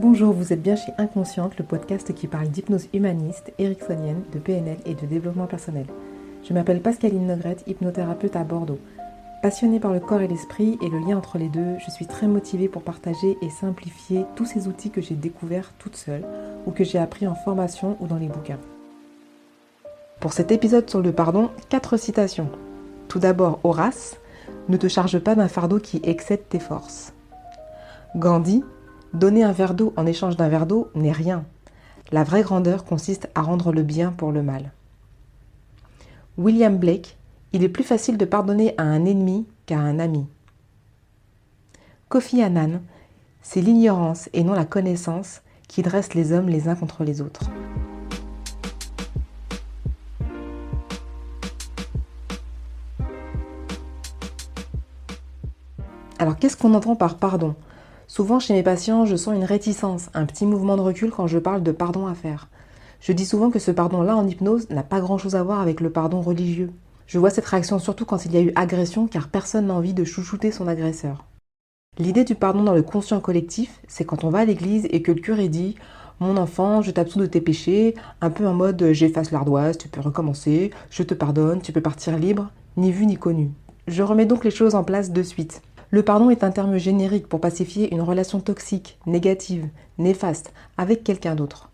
Bonjour, vous êtes bien chez Inconsciente, le podcast qui parle d'hypnose humaniste, ericksonienne, de PNL et de développement personnel. Je m'appelle Pascaline Nogrette, hypnothérapeute à Bordeaux. Passionnée par le corps et l'esprit et le lien entre les deux, je suis très motivée pour partager et simplifier tous ces outils que j'ai découverts toute seule ou que j'ai appris en formation ou dans les bouquins. Pour cet épisode sur le pardon, 4 citations. Tout d'abord, Horace, ne te charge pas d'un fardeau qui excède tes forces. Gandhi, donner un verre d'eau en échange d'un verre d'eau n'est rien. La vraie grandeur consiste à rendre le bien pour le mal. William Blake, il est plus facile de pardonner à un ennemi qu'à un ami. Kofi Annan, c'est l'ignorance et non la connaissance qui dresse les hommes les uns contre les autres. Alors qu'est-ce qu'on entend par pardon ? Souvent chez mes patients, je sens une réticence, un petit mouvement de recul quand je parle de pardon à faire. Je dis souvent que ce pardon-là en hypnose n'a pas grand-chose à voir avec le pardon religieux. Je vois cette réaction surtout quand il y a eu agression car personne n'a envie de chouchouter son agresseur. L'idée du pardon dans le conscient collectif, c'est quand on va à l'église et que le curé dit « Mon enfant, je t'absous de tes péchés », un peu en mode « J'efface l'ardoise, tu peux recommencer, je te pardonne, tu peux partir libre », ni vu ni connu. Je remets donc les choses en place de suite. Le pardon est un terme générique pour pacifier une relation toxique, négative, néfaste avec quelqu'un d'autre.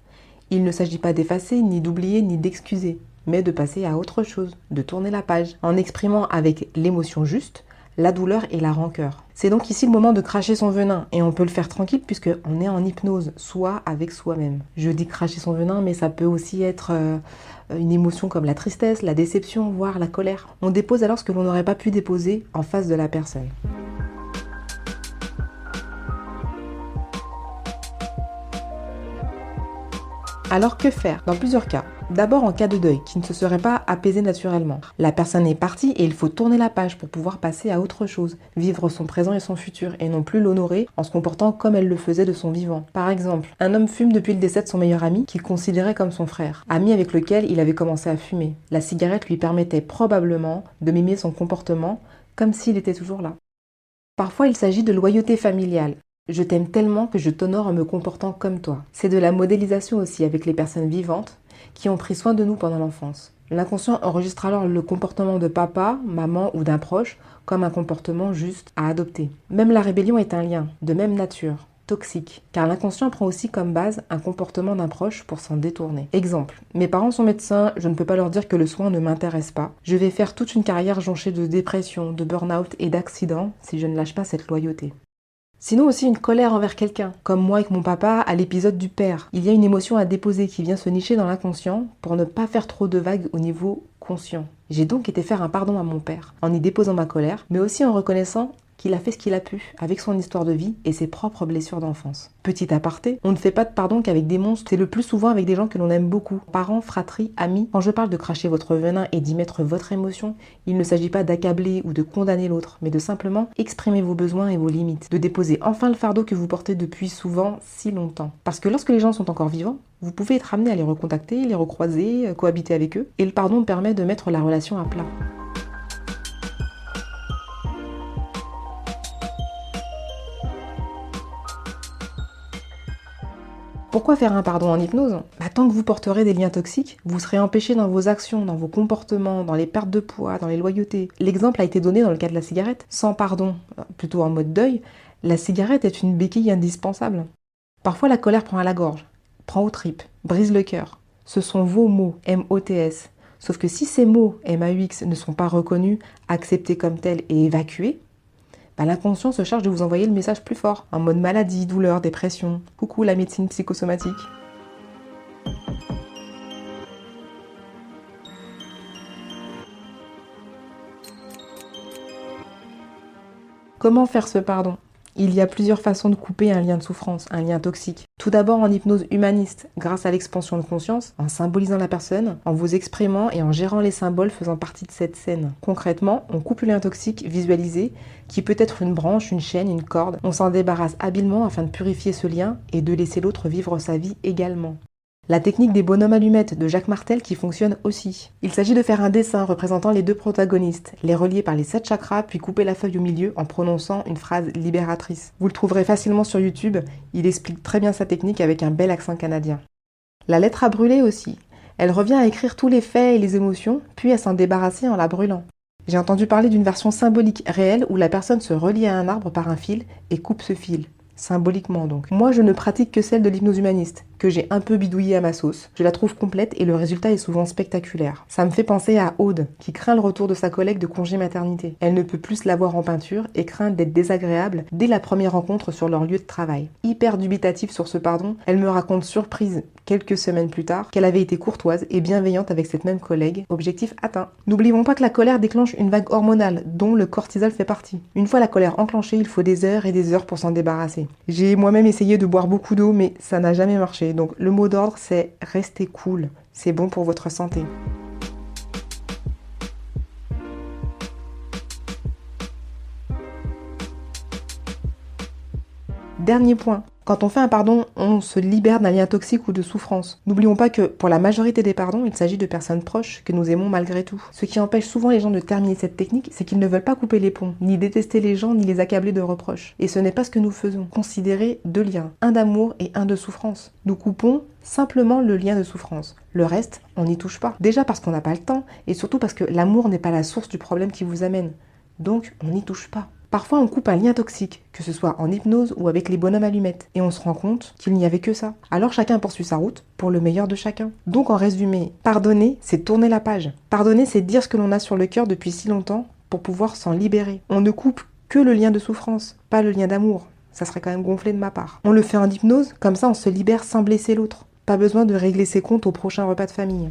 Il ne s'agit pas d'effacer, ni d'oublier, ni d'excuser, mais de passer à autre chose, de tourner la page, en exprimant avec l'émotion juste, la douleur et la rancœur. C'est donc ici le moment de cracher son venin, et on peut le faire tranquille puisqu'on est en hypnose, soi avec soi-même. Je dis cracher son venin, mais ça peut aussi être une émotion comme la tristesse, la déception, voire la colère. On dépose alors ce que l'on n'aurait pas pu déposer en face de la personne. Alors que faire ? Dans plusieurs cas. D'abord en cas de deuil, qui ne se serait pas apaisé naturellement. La personne est partie et il faut tourner la page pour pouvoir passer à autre chose, vivre son présent et son futur, et non plus l'honorer en se comportant comme elle le faisait de son vivant. Par exemple, un homme fume depuis le décès de son meilleur ami, qu'il considérait comme son frère, ami avec lequel il avait commencé à fumer. La cigarette lui permettait probablement de mimer son comportement comme s'il était toujours là. Parfois il s'agit de loyauté familiale. Je t'aime tellement que je t'honore en me comportant comme toi. C'est de la modélisation aussi avec les personnes vivantes qui ont pris soin de nous pendant l'enfance. L'inconscient enregistre alors le comportement de papa, maman ou d'un proche comme un comportement juste à adopter. Même la rébellion est un lien, de même nature, toxique, car l'inconscient prend aussi comme base un comportement d'un proche pour s'en détourner. Exemple, mes parents sont médecins, je ne peux pas leur dire que le soin ne m'intéresse pas. Je vais faire toute une carrière jonchée de dépression, de burn-out et d'accidents si je ne lâche pas cette loyauté. Sinon aussi une colère envers quelqu'un, comme moi avec mon papa à l'épisode du père. Il y a une émotion à déposer qui vient se nicher dans l'inconscient pour ne pas faire trop de vagues au niveau conscient. J'ai donc été faire un pardon à mon père, en y déposant ma colère, mais aussi en reconnaissant qu'il a fait ce qu'il a pu, avec son histoire de vie et ses propres blessures d'enfance. Petit aparté, on ne fait pas de pardon qu'avec des monstres, c'est le plus souvent avec des gens que l'on aime beaucoup, parents, fratries, amis. Quand je parle de cracher votre venin et d'y mettre votre émotion, il ne s'agit pas d'accabler ou de condamner l'autre, mais de simplement exprimer vos besoins et vos limites, de déposer enfin le fardeau que vous portez depuis souvent si longtemps. Parce que lorsque les gens sont encore vivants, vous pouvez être amené à les recontacter, les recroiser, cohabiter avec eux, et le pardon permet de mettre la relation à plat. Pourquoi faire un pardon en hypnose ? Tant que vous porterez des liens toxiques, vous serez empêché dans vos actions, dans vos comportements, dans les pertes de poids, dans les loyautés. L'exemple a été donné dans le cas de la cigarette. Sans pardon, plutôt en mode deuil, la cigarette est une béquille indispensable. Parfois la colère prend à la gorge, prend aux tripes, brise le cœur. Ce sont vos mots, M-O-T-S. Sauf que si ces mots, M-A-U-X, ne sont pas reconnus, acceptés comme tels et évacués, l'inconscient se charge de vous envoyer le message plus fort, en mode maladie, douleur, dépression. Coucou la médecine psychosomatique. Comment faire ce pardon ? Il y a plusieurs façons de couper un lien de souffrance, un lien toxique. Tout d'abord en hypnose humaniste, grâce à l'expansion de conscience, en symbolisant la personne, en vous exprimant et en gérant les symboles faisant partie de cette scène. Concrètement, on coupe le lien toxique visualisé, qui peut être une branche, une chaîne, une corde. On s'en débarrasse habilement afin de purifier ce lien et de laisser l'autre vivre sa vie également. La technique des bonhommes allumettes de Jacques Martel qui fonctionne aussi. Il s'agit de faire un dessin représentant les deux protagonistes, les relier par les 7 chakras, puis couper la feuille au milieu en prononçant une phrase libératrice. Vous le trouverez facilement sur YouTube, il explique très bien sa technique avec un bel accent canadien. La lettre à brûler aussi. Elle revient à écrire tous les faits et les émotions, puis à s'en débarrasser en la brûlant. J'ai entendu parler d'une version symbolique réelle où la personne se relie à un arbre par un fil et coupe ce fil. Symboliquement donc. Moi je ne pratique que celle de l'hypnose humaniste, que j'ai un peu bidouillée à ma sauce. Je la trouve complète et le résultat est souvent spectaculaire. Ça me fait penser à Aude, qui craint le retour de sa collègue de congé maternité. Elle ne peut plus la voir en peinture et craint d'être désagréable dès la première rencontre sur leur lieu de travail. Hyper dubitative sur ce pardon, elle me raconte surprise, quelques semaines plus tard, qu'elle avait été courtoise et bienveillante avec cette même collègue. Objectif atteint. N'oublions pas que la colère déclenche une vague hormonale, dont le cortisol fait partie. Une fois la colère enclenchée, il faut des heures et des heures pour s'en débarrasser. J'ai moi-même essayé de boire beaucoup d'eau, mais ça n'a jamais marché. Donc le mot d'ordre, c'est restez cool. C'est bon pour votre santé. Dernier point. Quand on fait un pardon, on se libère d'un lien toxique ou de souffrance. N'oublions pas que pour la majorité des pardons, il s'agit de personnes proches que nous aimons malgré tout. Ce qui empêche souvent les gens de terminer cette technique, c'est qu'ils ne veulent pas couper les ponts, ni détester les gens, ni les accabler de reproches. Et ce n'est pas ce que nous faisons. Considérez 2 liens, un d'amour et un de souffrance. Nous coupons simplement le lien de souffrance. Le reste, on n'y touche pas. Déjà parce qu'on n'a pas le temps, et surtout parce que l'amour n'est pas la source du problème qui vous amène. Donc, on n'y touche pas. Parfois, on coupe un lien toxique, que ce soit en hypnose ou avec les bonhommes allumettes, et on se rend compte qu'il n'y avait que ça. Alors chacun poursuit sa route pour le meilleur de chacun. Donc en résumé, pardonner, c'est tourner la page. Pardonner, c'est dire ce que l'on a sur le cœur depuis si longtemps pour pouvoir s'en libérer. On ne coupe que le lien de souffrance, pas le lien d'amour. Ça serait quand même gonflé de ma part. On le fait en hypnose, comme ça on se libère sans blesser l'autre. Pas besoin de régler ses comptes au prochain repas de famille.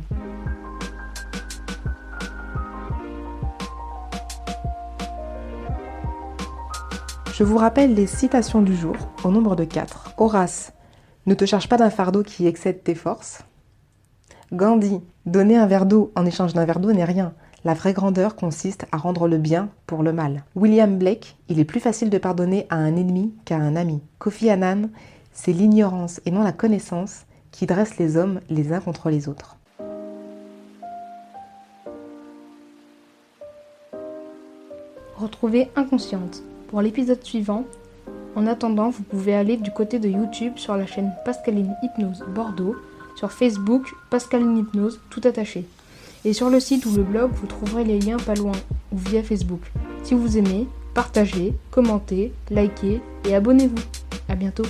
Je vous rappelle les citations du jour, au nombre de 4. Horace, ne te charge pas d'un fardeau qui excède tes forces. Gandhi, donner un verre d'eau en échange d'un verre d'eau n'est rien. La vraie grandeur consiste à rendre le bien pour le mal. William Blake, il est plus facile de pardonner à un ennemi qu'à un ami. Kofi Annan, c'est l'ignorance et non la connaissance qui dresse les hommes les uns contre les autres. Retrouvez Inconsciente pour l'épisode suivant. En attendant, vous pouvez aller du côté de YouTube sur la chaîne Pascaline Hypnose Bordeaux, sur Facebook Pascaline Hypnose tout attaché. Et sur le site ou le blog, vous trouverez les liens pas loin ou via Facebook. Si vous aimez, partagez, commentez, likez et abonnez-vous. À bientôt.